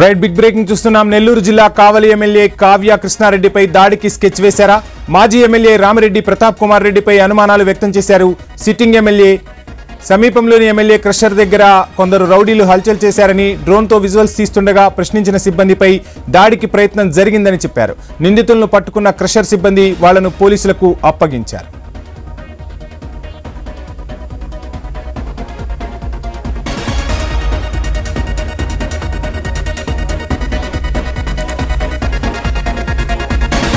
Right big breaking చూస్తున్నాం. నెల్లూరు జిల్లా కావలి MLA Kavya కృష్ణారెడ్డిపై దాడికి స్కెచ్ వేశారా? మాజీ ఎమ్మెల్యే రామిరెడ్డి ప్రతాప్ కుమార్ రెడ్డిపై అనుమానాలు వ్యక్తం చేశారు. సిట్టింగ్ ఎమ్మెల్యే సమీపంలోని ఎమ్మెల్యే క్రషర్ దగ్గర కొందరు రౌడీలు హల్చల్ చేశారని, డ్రోన్తో విజువల్స్ తీస్తుండగా ప్రశ్నించిన సిబ్బందిపై దాడికి ప్రయత్నం జరిగిందని చెప్పారు. నిందితులను పట్టుకున్న క్రషర్ సిబ్బంది వాళ్లను పోలీసులకు అప్పగించారు.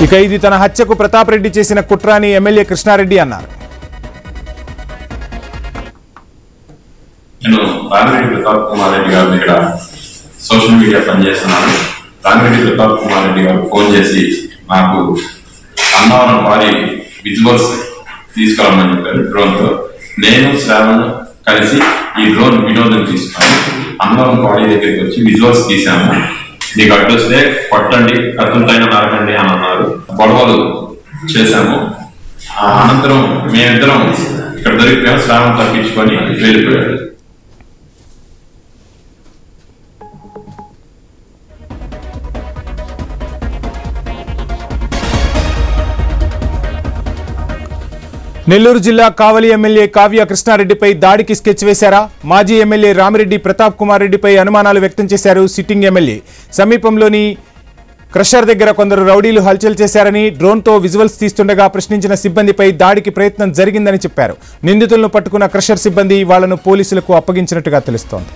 ఇక ఇది తన హత్యకు ప్రతాప్ రెడ్డి చేసిన కుట్ర అని ఎమ్మెల్యే కృష్ణారెడ్డి అన్నారు. నేను రామిరెడ్డి ప్రతాప్ కుమార్ రెడ్డి గారు ఇక్కడ సోషల్ మీడియా పనిచేస్తున్నాను. రామిరెడ్డి ప్రతాప్ కుమార్ రెడ్డి గారు ఫోన్ చేసి నాకు అన్నవరం వారి విజువల్స్ తీసుకురామని చెప్పారు. డ్రోన్తో నేను శ్రావణ్ కలిసి ఈ డ్రోన్ వినోదం తీసుకున్నాను. అన్నవరం వారి దగ్గరికి వచ్చి విజువల్స్ తీసాము. మీకు అడ్డొస్తే కొట్టండి, కత్తులపైన నరకండి అని అన్నారు. గొడవలు చేశాము. అనంతరం మేమిద్దరం ఇక్కడ దొరికిపోయాము. శ్రావణ్ తప్పించుకొని వెళ్ళిపోయాడు. నెల్లూరు జిల్లా కావలి ఎమ్మెల్యే కావ్య కృష్ణారెడ్డిపై దాడికి స్కెచ్ వేశారా? మాజీ ఎమ్మెల్యే రామిరెడ్డి ప్రతాప్ కుమార్ రెడ్డిపై అనుమానాలు వ్యక్తం చేశారు. సిట్టింగ్ ఎమ్మెల్యే సమీపంలోని క్రషర్ దగ్గర కొందరు రౌడీలు హల్చల్ చేశారని, డ్రోన్తో విజువల్స్ తీస్తుండగా ప్రశ్నించిన సిబ్బందిపై దాడికి ప్రయత్నం జరిగిందని చెప్పారు. నిందితులను పట్టుకున్న క్రషర్ సిబ్బంది వాళ్లను పోలీసులకు అప్పగించినట్టుగా తెలుస్తోంది.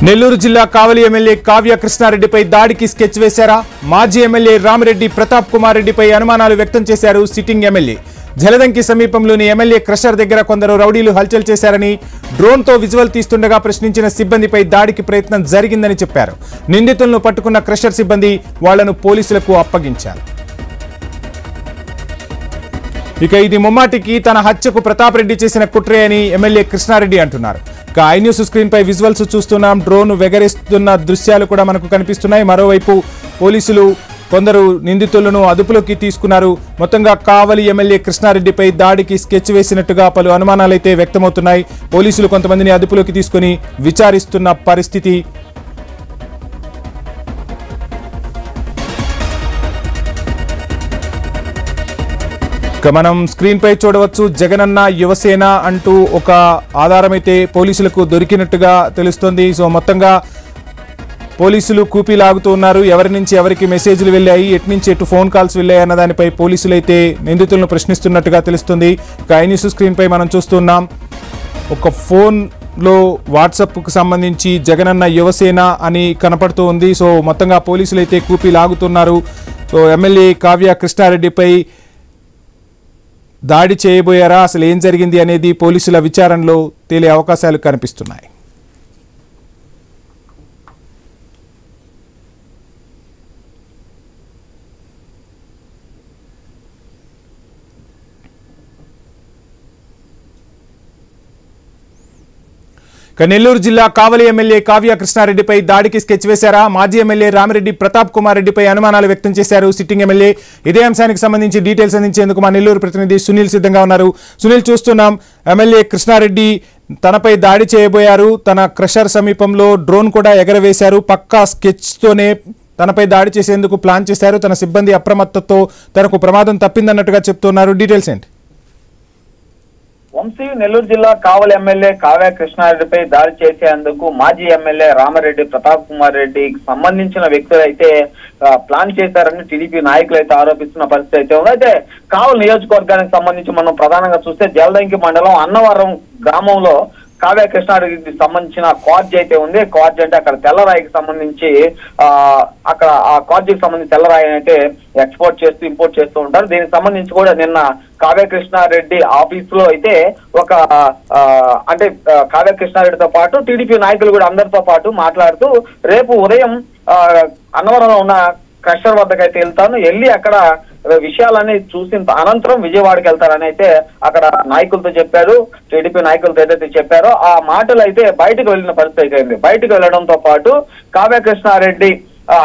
నెల్లూరు జిల్లా కావలి ఎమ్మెల్యే కావ్య కృష్ణారెడ్డిపై దాడికి స్కెచ్ వేశారా? మాజీ ఎమ్మెల్యే రామిరెడ్డి ప్రతాప్ కుమార్ రెడ్డిపై అనుమానాలు వ్యక్తం చేశారు. సిట్టింగ్ ఎమ్మెల్యే జలదంకి సమీపంలోని ఎమ్మెల్యే క్రషర్ దగ్గర కొందరు రౌడీలు హల్చల్ చేశారని, డ్రోన్తో విజువల్ తీస్తుండగా ప్రశ్నించిన సిబ్బందిపై దాడికి ప్రయత్నం జరిగిందని చెప్పారు. నిందితులను పట్టుకున్న క్రషర్ సిబ్బంది వాళ్లను పోలీసులకు అప్పగించారు. ఇక ఇది ముమ్మాటికి తన హత్యకు ప్రతాప్ రెడ్డి చేసిన కుట్రే అని ఎమ్మెల్యే కృష్ణారెడ్డి అంటున్నారు. ఇక ఐ న్యూస్ స్క్రీన్ పై విజువల్స్ చూస్తున్నాం. డ్రోన్ వెగరేస్తున్న దృశ్యాలు కూడా మనకు కనిపిస్తున్నాయి. మరోవైపు పోలీసులు కొందరు నిందితులను అదుపులోకి తీసుకున్నారు. మొత్తంగా కావలి ఎమ్మెల్యే కృష్ణారెడ్డిపై దాడికి స్కెచ్ వేసినట్టుగా పలు అనుమానాలైతే వ్యక్తమవుతున్నాయి. పోలీసులు కొంతమందిని అదుపులోకి తీసుకుని విచారిస్తున్న పరిస్థితి. ఇక మనం స్క్రీన్ పై చూడవచ్చు, జగనన్న యువసేన అంటూ ఒక ఆధారం అయితే పోలీసులకు దొరికినట్టుగా తెలుస్తోంది. సో మొత్తంగా పోలీసులు కూపీ లాగుతూ ఉన్నారు. ఎవరి నుంచి ఎవరికి మెసేజ్లు వెళ్ళాయి, ఎటు నుంచి ఎటు ఫోన్ కాల్స్ వెళ్ళాయి అన్న దానిపై పోలీసులు అయితే నిందితులను ప్రశ్నిస్తున్నట్టుగా తెలుస్తుంది. ఇక ఐ న్యూస్ స్క్రీన్ పై మనం చూస్తున్నాం, ఒక ఫోన్లో వాట్సాప్కు సంబంధించి జగనన్న యువసేన అని కనపడుతూ ఉంది. సో మొత్తంగా పోలీసులు అయితే కూపీ లాగుతున్నారు. సో ఎమ్మెల్యే కావ్య కృష్ణారెడ్డిపై దాడి చేయబోయారా, అసలు ఏం జరిగింది అనేది పోలీసుల విచారణలో తేలే అవకాశాలు కనిపిస్తున్నాయి. నెల్లూరు జిల్లా కావలి ఎమ్మెల్యే కావ్య కృష్ణారెడ్డిపై దాడికి స్కెచ్ వేశారా? మాజీ ఎమ్మెల్యే రామిరెడ్డి ప్రతాప్ కుమార్ రెడ్డిపై అనుమానాలు వ్యక్తం చేశారు. సిట్టింగ్ ఎమ్మెల్యే ఇదే అంశానికి సంబంధించి డీటెయిల్స్ అందించేందుకు మా నెల్లూరు ప్రతినిధి సునీల్ సిద్ధంగా ఉన్నారు. సునీల్, చూస్తున్నాం ఎమ్మెల్యే కృష్ణారెడ్డి తనపై దాడి చేయబోయారు. తన క్రషర్ సమీపంలో డ్రోన్ కూడా ఎగరవేశారు. పక్కా స్కెచ్తోనే తనపై దాడి చేసేందుకు ప్లాన్ చేశారు. తన సిబ్బంది అప్రమత్తతో తనకు ప్రమాదం తప్పిందన్నట్టుగా చెప్తున్నారు. డీటెయిల్స్ ఏంటి? వంశీ, నెల్లూరు జిల్లా కావలి ఎమ్మెల్యే కావ్య కృష్ణారెడ్డిపై దాడి చేసేందుకు మాజీ ఎమ్మెల్యే రామిరెడ్డి ప్రతాప్ కుమార్ రెడ్డికి సంబంధించిన వ్యక్తులు అయితే ప్లాన్ చేశారని టీడీపీ నాయకులు అయితే ఆరోపిస్తున్న పరిస్థితి అయితే ఉంది. అయితే కావలి నియోజకవర్గానికి సంబంధించి మనం ప్రధానంగా చూస్తే జలదంకి మండలం అన్నవరం గ్రామంలో కావ్య కృష్ణారెడ్డికి సంబంధించిన కాజ్ అయితే ఉంది. కాజ్ అంటే అక్కడ తెల్లరాయికి సంబంధించి అక్కడ ఆ కాజ్కి సంబంధించి తెల్లరాయి అయితే ఎక్స్పోర్ట్ చేస్తూ ఇంపోర్ట్ చేస్తూ ఉంటారు. దీనికి సంబంధించి కూడా నిన్న కావ్య కృష్ణారెడ్డి ఆఫీస్ లో అయితే ఒక అంటే కావ్య కృష్ణారెడ్డితో పాటు టీడీపీ నాయకులు కూడా అందరితో పాటు మాట్లాడుతూ రేపు ఉదయం అన్నవరంలో ఉన్న క్రషర్ వద్దకైతే వెళ్తాను, వెళ్ళి అక్కడ విషయాలని చూసిన అనంతరం విజయవాడకి వెళ్తారని అయితే అక్కడ నాయకులతో చెప్పారు. టీడీపీ నాయకులతో ఏదైతే చెప్పారో ఆ మాటలు అయితే బయటకు వెళ్ళిన పరిస్థితి అయింది. బయటకు వెళ్లడంతో పాటు కావ్య కృష్ణారెడ్డి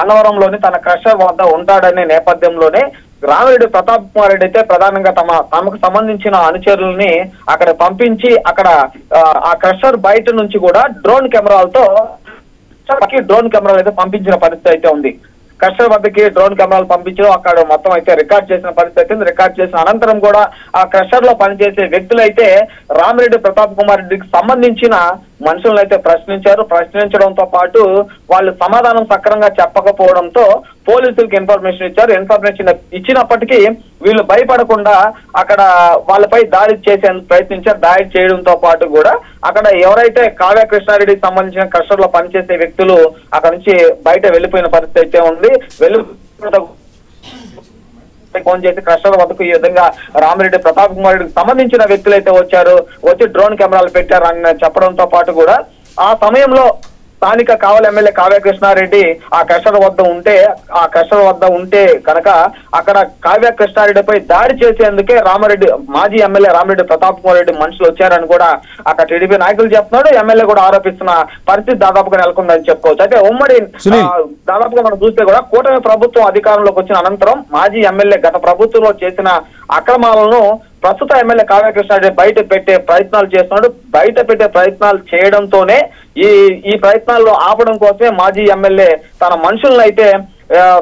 అన్నవరంలోని తన క్రషర్ వద్ద ఉంటాడనే నేపథ్యంలోనే రామిరెడ్డి ప్రతాప్ కుమార్ రెడ్డి అయితే ప్రధానంగా తమకు సంబంధించిన అనుచరుల్ని అక్కడ పంపించి అక్కడ ఆ క్రషర్ బయట నుంచి కూడా డ్రోన్ కెమెరాలతో అయితే పంపించిన పరిస్థితి అయితే ఉంది. క్రషర్ వద్దకి డ్రోన్ కెమెరాలు పంపించడం అక్కడ మొత్తం అయితే రికార్డ్ చేసిన పరిస్థితి. రికార్డ్ చేసిన అనంతరం కూడా ఆ క్రషర్ లో పనిచేసే వ్యక్తులైతే రామిరెడ్డి ప్రతాప్ కుమార్ రెడ్డికి సంబంధించిన మనుషులను అయితే ప్రశ్నించడంతో పాటు వాళ్ళు సమాధానం సక్రమంగా చెప్పకపోవడంతో పోలీసులకు ఇన్ఫర్మేషన్ ఇచ్చారు. ఇన్ఫర్మేషన్ ఇచ్చినప్పటికీ వీళ్ళు భయపడకుండా అక్కడ వాళ్ళపై దాడి చేసేందుకు ప్రయత్నించారు. దాడి చేయడంతో పాటు కూడా అక్కడ ఎవరైతే కావ్య కృష్ణారెడ్డికి సంబంధించిన క్రషర్ లో పనిచేసే వ్యక్తులు అక్కడ నుంచి బయట వెళ్లిపోయిన పరిస్థితి అయితే ఉంది. ఫోన్ చేసి క్రషర్ వద్దకు ఈ విధంగా రామిరెడ్డి ప్రతాప్ కుమార్ రెడ్డికి సంబంధించిన వ్యక్తులు అయితే వచ్చి డ్రోన్ కెమెరాలు పెట్టారు అని చెప్పడంతో పాటు కూడా ఆ సమయంలో స్థానిక కావలి ఎమ్మెల్యే కావ్య కృష్ణారెడ్డి ఆ క్రషర్ వద్ద ఉంటే కనుక అక్కడ కావ్య కృష్ణారెడ్డిపై దాడి చేసేందుకే మాజీ ఎమ్మెల్యే రామిరెడ్డి ప్రతాప్ కుమార్ రెడ్డి మనుషులు వచ్చారని కూడా అక్కడ టీడీపీ నాయకులు చెప్తున్నాడు. ఎమ్మెల్యే కూడా ఆరోపిస్తున్న పరిస్థితి దాదాపుగా నెలకొందని చెప్పుకోవచ్చు. అయితే ఉమ్మడి దాదాపుగా మనం చూస్తే కూడా కూటమి ప్రభుత్వం అధికారంలోకి వచ్చిన అనంతరం మాజీ ఎమ్మెల్యే గత ప్రభుత్వంలో చేసిన అక్రమాలను ప్రస్తుత ఎమ్మెల్యే కావ్య కృష్ణారెడ్డి బయట పెట్టే ప్రయత్నాలు చేస్తున్నాడు. బయట పెట్టే ప్రయత్నాలు చేయడంతోనే ఈ ప్రయత్నాల్లో ఆపడం కోసమే మాజీ ఎమ్మెల్యే తన మనుషులను అయితే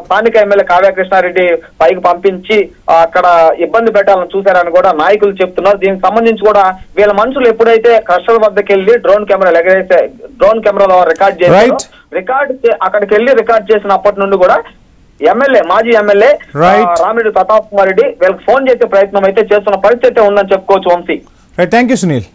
స్థానిక ఎమ్మెల్యే కావ్య కృష్ణారెడ్డి పైకి పంపించి అక్కడ ఇబ్బంది పెట్టాలని చూశారని కూడా నాయకులు చెప్తున్నారు. దీనికి సంబంధించి కూడా వీళ్ళ మనుషులు ఎప్పుడైతే క్రషర్ వద్దకు వెళ్లి డ్రోన్ కెమెరాలో రికార్డ్ చేశారు, అక్కడికి వెళ్లి రికార్డ్ చేసినప్పటి నుండి కూడా మాజీ ఎమ్మెల్యే రామిరెడ్డి ప్రతాప్ కుమార్ రెడ్డి వీళ్ళకి ఫోన్ చేసే ప్రయత్నం అయితే చేస్తున్న పరిస్థితి ఉందని చెప్పుకోవచ్చు. Vamsi, thank you Sunil.